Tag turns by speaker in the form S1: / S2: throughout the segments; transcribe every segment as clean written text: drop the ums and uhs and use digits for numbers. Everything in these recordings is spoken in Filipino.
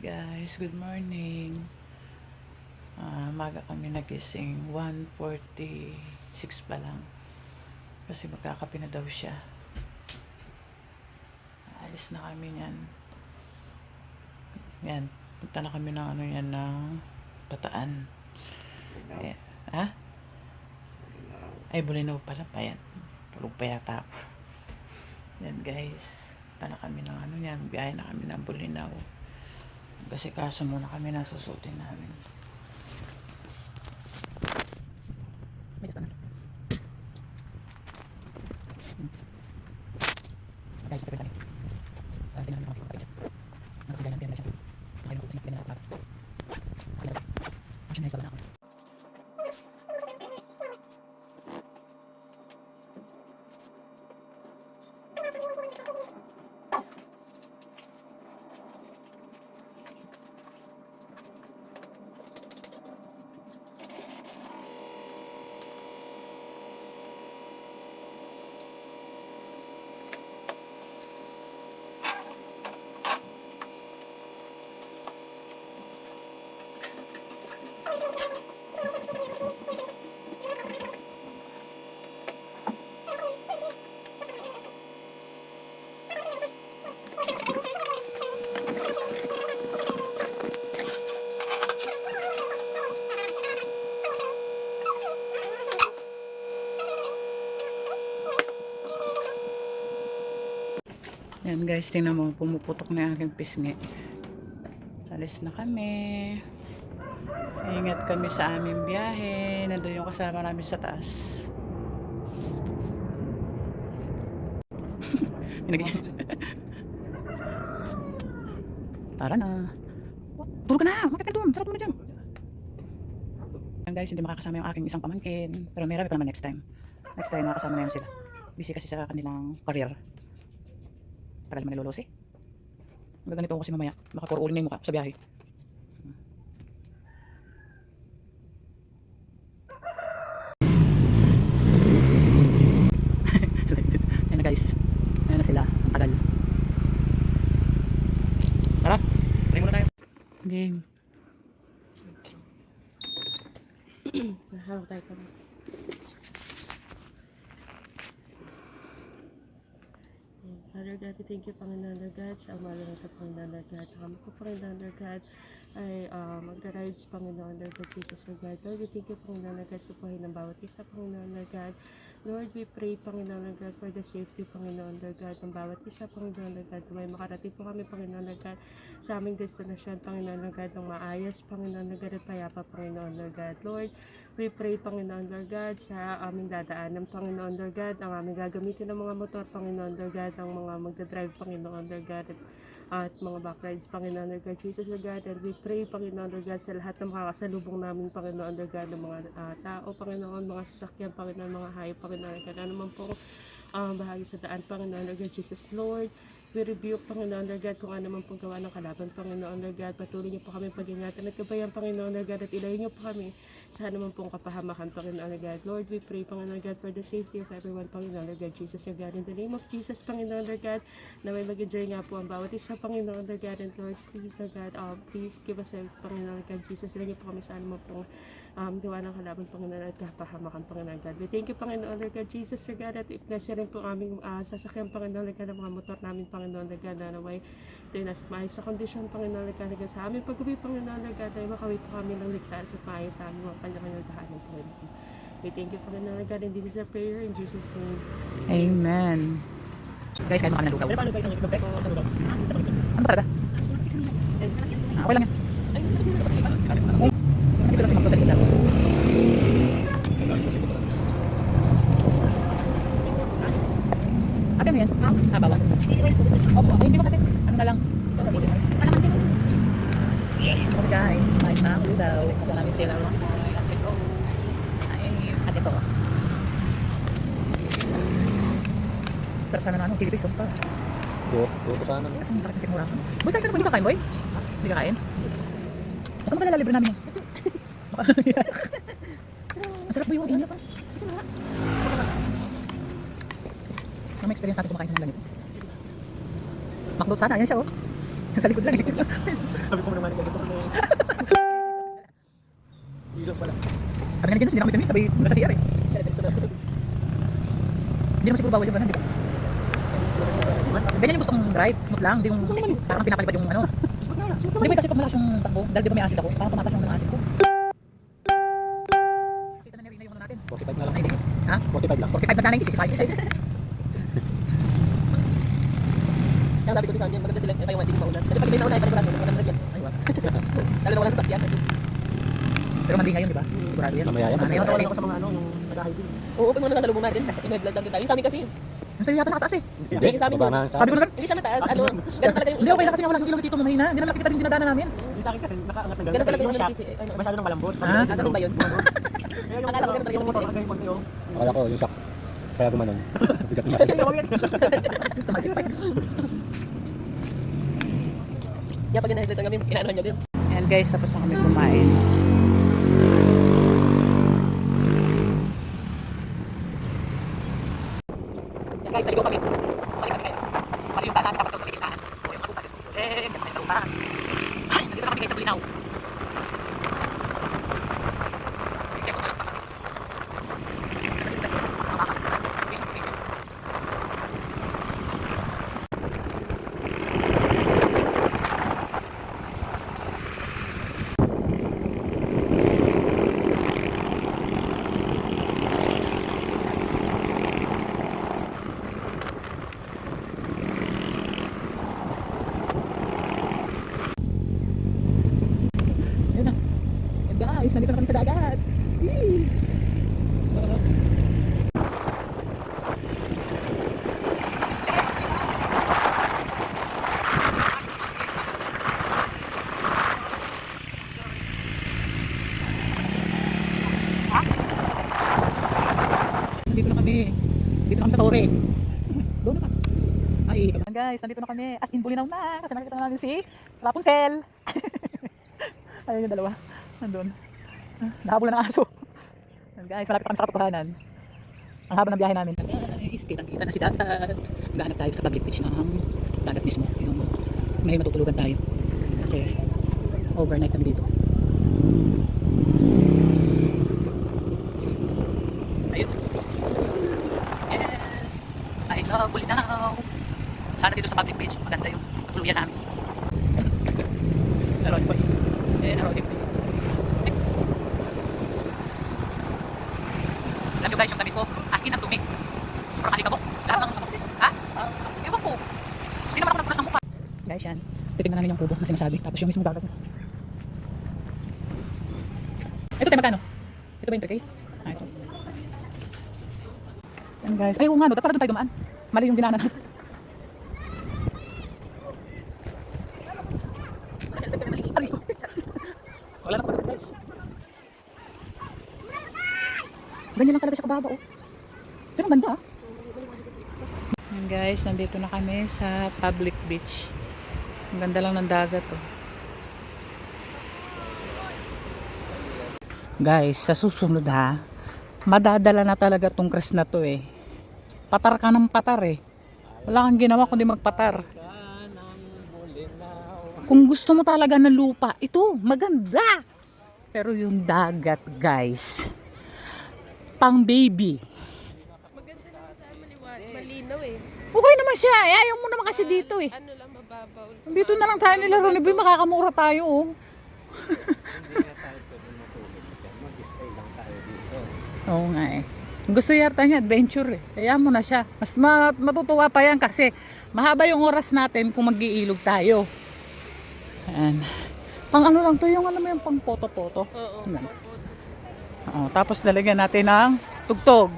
S1: Guys, good morning. Maga kami nagising, 1:46 pa lang. Kasi magkakape na daw siya. Alis na kami niyan. Yan, punta na kami ng ng Bataan. Ayan. Ha? Ay, Bulinaw pala pa yan. Tulog pa yata ako. Yan guys, punta na kami ng biyahe na kami ng Bulinaw. Kasi kaso muna kami nasusutin namin. Guys, pwede tayo. Tingnan namin mga pagkakas. Nakasigayan namin siya. Kaya nung kusina na ako. Masya na isa na ako. Yan guys, tingnan mo, pumuputok na yung aking pisngi. Alis na kami. Ingat kami sa aming biyahe. Nandun yung kasama namin sa taas. Tara na. Tulog ka na! Bakit ka doon? Sarap naman dyan. Yan guys, hindi makakasama yung aking isang pamangkin. Pero may rabi pa naman next time. Next time makakasama na yun sila. Busy kasi sa kanilang career. Tagal naman nilolosi. Gaganito ako kasi mamaya. Baka puro uling na yung mukha sa biyahe. Ayan na guys. Ayan na sila. Ang tagal. Tara. Try muna tayo. Game.
S2: Hawak tayo ka na. Father God, we thank you, Panginoon Lord God, sa umaga ng Panginoon Lord God. Kami ko, Panginoon Lord God, ay magra-rides, Panginoon Lord God, Jesus Lord God. Lord, we thank you, Panginoon Lord God, sa buhay ng bawat isa, Panginoon Lord God. Lord, we pray, Panginoon Lord God, for the safety, Panginoon Lord God, ng bawat isa, Panginoon Lord God. May makarating po kami, Panginoon Lord God, sa aming destinasyon, Panginoon Lord God, ng maayos, Panginoon Lord God, at payapa, Panginoon Lord God. Lord, we pray, Panginoon Lord God, sa aming dadaanan, Panginoon Lord God, ang aming gagamitin ng mga motor, Panginoon Lord God, ang mga magdadrive, Panginoon Lord God, at mga backrides, Panginoon Lord God, Jesus Lord God, and we pray, Panginoon Lord God, sa lahat ng makakasalubong namin, Panginoon Lord God, ng mga tao, Panginoon, mga sasakyan, Panginoon, mga hayop, Panginoon Lord God, ano man po bahagi sa daan, Panginoon Lord God, Jesus Lord, we rebuke, Panginoon Lord God, kung ano man pong gawa ng kalaban, Panginoon Lord God, patuloy niyo po kami pag-ingatan at gabayan, Panginoon Lord God, at ilayo niyo po kami sa ano man pong kapahamakan, Panginoon Lord God. Lord, we pray, Panginoon God, for the safety of everyone, Panginoon Lord God, Jesus Lord God, in the name of Jesus, Panginoon Lord God, na may mag-enjoy nga po ang bawat isa, Panginoon Lord God, and Lord, please Lord God, please give us help, Panginoon Lord God, Jesus, ilayo niyo po kami sa ano man pong gawa ng kalaban, Panginoon Lord God, kapahamakan, Panginoon God. We thank you, Panginoon Lord God, Jesus Lord God, at i-bless rin po aming sasakyan, Panginoon Lord God, ng mga motor namin, Panginoon Lord God, na naway nasa maayos sa kondisyon, Panginoon Lord God, sa aming pag-uwi, Panginoon Lord God, ay makawit po kami ng ligtas at maayos sa aming mga kanya-kanyang tahanan, Panginoon. We thank you, Panginoon Lord God, and this is a prayer in Jesus' name.
S1: Amen. Guys, kain mo kami ng lugaw. Ano talaga? Okay lang yan. Hindi pala si Marco sa likod. Ano yan? Bawal. Opo, hindi makatid. Ano na lang? Okay guys, maayos na ang lugaw. Kasama namin sila. Ate ko. Sarap sana na chili paste.
S3: Buto sana.
S1: Kasi masakit yung sigmura ko. Boy, kain ka naman. Hindi ka kain, boy? Hindi ka kain? Huwag ka magkalala, libre namin yan. Masarap boy yung inyo pa. Yung experience natin kumakain sa mga ganito. McDo sana, yan siya oh. Sa likod lang eh. Sabi ko naman Yan, hindi na kami kami, sabay nasa CR eh. Hindi naman siguro bawal yung ganun, di ba? Ganyan yung gusto kong drive, smooth lang, hindi yung parang pinapalipad yung ano. Di ba kasi pag malakas yung takbo, dahil di ba may acid ako, parang tumatas yung acid ko. Kita na nirina yung ano natin.
S3: 45 na lang.
S1: Ay, hindi. Ha?
S3: 45 lang.
S1: 45 na 90, 65.
S2: Ang sabi ko din sa kanya, maganda sila yung hindi maulan. Kasi pag may naulan, parang marami, maganda yan.
S1: Aywa.
S2: Lalo na walang sasakyan.
S1: Pero mandi ngayon, di ba? Sigurado yan.
S3: Mamaya yan.
S1: Ano yun?
S2: Wala ako sa mga ano, yung nag-hiking. Oo, pag muna nasalubong natin, inaglag lang din tayo. Yung sa amin kasi,
S1: Yung sa'yo yata nakataas eh.
S3: Hindi,
S2: Sa amin
S3: baba
S2: doon.
S3: nga sa
S1: Sabi ko na
S2: hindi siya mataas, ano, ganun talaga yung
S1: hindi okay lang kasi nga wala kang ilong dito mahina. Hindi na nakikita yung dinadaanan namin.
S4: Yung sa akin kasi nakaangat ng
S2: Ganun talaga yung
S4: yung
S2: ano,
S4: shock.
S2: ano,
S4: Masyado nang malambot.
S1: Ah,
S2: ganun ba yun?
S4: Kaya yung
S2: Akala ko ganun talaga yung
S4: motor
S2: motor.
S4: kasi konti oh.
S3: Akala ko yung shock. Kaya gumanon. Bigat na.
S1: Tumasik pa.
S2: Kaya pag inahiglag lang kami, inaano niya din.
S1: Ayan guys, tapos na kami kumain. Ayan guys, naligaw kami. Balik kami kayo. Mali yung daan namin, dapat daw sa likitaan. O yung matutas. Ganda kami sa lupahan. Nandito na kami guys sa Bulinaw. Yun na. Ayan guys, nandito na kami sa dagat. Yee! Nandito na kami. Dito na kami sa Torre. Doon na ka. Ay, guys, nandito na kami. As in, Bulinaw na. Kasi nakita na namin si Rapunzel. Ayun yung dalawa. Nandun. Nahabol na ng aso. Ayan guys, malapit na kami sa katotohanan. Ang haba ng biyahe namin. Guys, kitang-kita na si dagat. Gahanap tayo sa public beach ng dagat mismo. Yung may matutulugan tayo. Kasi overnight kami dito. Ayun. Yes! I love Bulinaw. Sana dito sa public beach, maganda yung tuluyan namin. Naroon po. Naroon po. Alam nyo guys, yung damit ko, as in ang dumi. Sobrang alikabok. Lahat ng ano. Ha? Ewan ko. Hindi naman ako nagpunas ng mukha. Guys, yan. Titignan namin yung kubo na sinasabi. Tapos yung mismong dagat. Ito tayo magkano? Ito ba yung 3K? Ah, ito. Yan guys. Ay, oo nga no. Para doon tayo dumaan. Mali yung dinaanan. Wala na pa guys. Ganyan lang talaga siya kababa oh. Pero ang ganda ah. Yan guys, nandito na kami sa public beach. Ang ganda lang ng dagat oh. Guys, sa susunod ha, madadala na talaga tong cruise na to eh. Patar ka ng patar eh. Wala kang ginawa kundi magpatar. Kung gusto mo talaga ng lupa, ito, maganda. Pero yung dagat, guys, pang baby.
S2: Maganda naman sa maliwanag, malinaw eh.
S1: Okay naman siya. Eh, ayaw mo naman kasi dito eh.
S2: Ano lang, mababaw.
S1: Dito na lang tayo nila Ronnie Boy, makakamura tayo oh.
S3: Hindi na tayo pwede matulog. Mag-stay lang tayo dito.
S1: Oo nga eh. Gusto yata niya adventure eh. Kaya mo na siya. Mas matutuwa pa yan kasi mahaba yung oras natin kung mag-iilog tayo. Ayan. Pang ano lang to, yung alam mo yung pang photo-photo.
S2: Oo.
S1: Ayan. Oo, tapos lalagyan natin ng tugtog.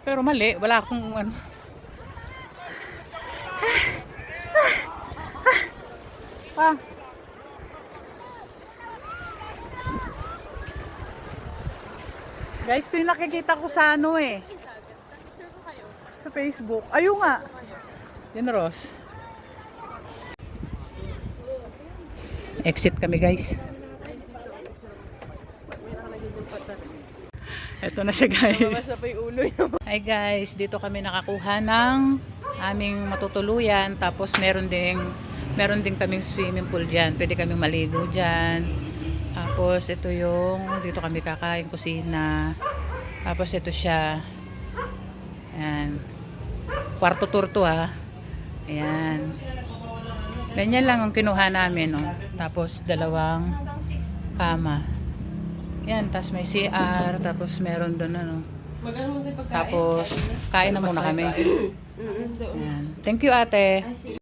S1: Pero mali, wala akong ano. Ah. Guys, ito yung nakikita ko sa ano eh. Sa Facebook. Ayun nga. Yan Ross. Exit kami guys. Ito na siya guys.
S2: Mabasa pa yung ulo niya.
S1: Hi guys, dito kami nakakuha ng aming matutuluyan. Tapos meron ding kaming swimming pool dyan. Pwede kaming maligo dyan. Tapos ito yung dito kami kakain kusina. Tapos ito siya. Ayan. Kwarto tour to ha. Ayan. Ganyan lang ang kinuha namin, no. Tapos dalawang kama. Ayan, tapos may CR, tapos meron doon ano.
S2: Mag-ano mo tayo pagkain?
S1: Tapos kain na muna kami.
S2: Doon.
S1: Ayan. Thank you, ate.
S2: Ay, sige.